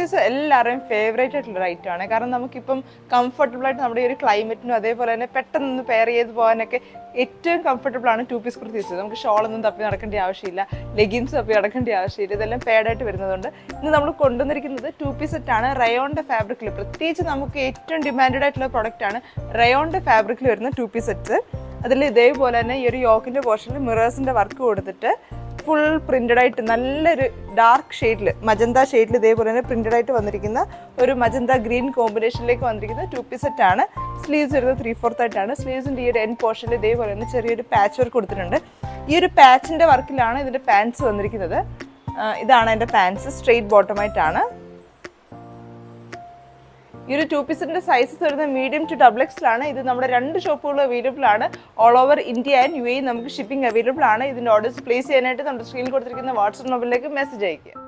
Pieces എല്ലാവരുടെയും favourite ആയിട്ടുള്ള ഒരു ഐറ്റം ആണ്. കാരണം നമുക്കിപ്പം കംഫർട്ടബിൾ ആയിട്ട് നമ്മുടെ ഈ ഒരു ക്ലൈമറ്റിനും അതേപോലെ തന്നെ പെട്ടെന്ന് പെയർ ചെയ്ത് പോകാനൊക്കെ ഏറ്റവും കംഫർട്ടബിൾ ആണ് 2 പീസ് കുർത്തീസ്. നമുക്ക് ഷോളൊന്നും തപ്പി നടക്കേണ്ട ആവശ്യമില്ല, ലെഗിൻസ് തപ്പി നടക്കേണ്ട ആവശ്യമില്ല. ഇതെല്ലാം പേഡായിട്ട് വരുന്നതുകൊണ്ട് ഇന്ന് നമ്മൾ കൊണ്ടുവന്നിരിക്കുന്നത് 2 പീസ് സെറ്റാണ് റയോണിൻ്റെ ഫാബ്രിക്കിൽ. പ്രത്യേകിച്ച് നമുക്ക് ഏറ്റവും ഡിമാൻഡഡ് ആയിട്ടുള്ള പ്രൊഡക്റ്റ് ആണ് റയോണിൻ്റെ ഫാബ്രിക്കിൽ വരുന്ന 2 പീസ് സെറ്റ്സ്. അതിൽ ഇതേപോലെ തന്നെ ഈ ഒരു യോക്കിൻ്റെ പോർഷനിൽ മിറേഴ്സിൻ്റെ വർക്ക് കൊടുത്തിട്ട് ഫുൾ പ്രിന്റഡ് ആയിട്ട് നല്ലൊരു ഡാർക്ക് ഷെയ്ഡിൽ മജന്ത ഷെയ്ഡിൽ ഇതേപോലെ തന്നെ പ്രിന്റഡ് ആയിട്ട് വന്നിരിക്കുന്ന ഒരു മജന്ത ഗ്രീൻ കോമ്പിനേഷനിലേക്ക് വന്നിരിക്കുന്ന 2 പീസ് സെറ്റാണ്. സ്ലീവ്സ് വരുന്നത് 3/4 ആയിട്ടാണ്. സ്ലീവ്സിൻ്റെ ഈ ഒരു എൻഡ് പോർഷനിൽ ഇതേപോലെ തന്നെ ചെറിയൊരു പാച്ച് വർക്ക് കൊടുത്തിട്ടുണ്ട്. ഈ ഒരു പാച്ചിൻ്റെ വർക്കിലാണ് ഇതിൻ്റെ പാൻസ് വന്നിരിക്കുന്നത്. ഇതാണ് എൻ്റെ പാൻസ്, സ്ട്രെയിറ്റ് ബോട്ടമായിട്ടാണ്. ഈ ഒരു 2 പീസിൻ്റെ സൈസസ് വരുന്നത് മീഡിയം ടു XXL ആണ്. ഇത് നമ്മുടെ 2 ഷോപ്പുകളിൽ അവൈലബിൾ ആണ്. All over India and UAE നമുക്ക് ഷിപ്പിംഗ് അവൈലബിൾ ആണ്. ഇതിൻ്റെ ഓർഡേഴ്സ് പ്ലേസ് ചെയ്യാനായിട്ട് നമ്മുടെ സ്ക്രീനിൽ കൊടുത്തിരിക്കുന്ന വാട്സ്ആപ്പ് നമ്പറിലേക്ക് മെസ്സേജ് അയയ്ക്കുക.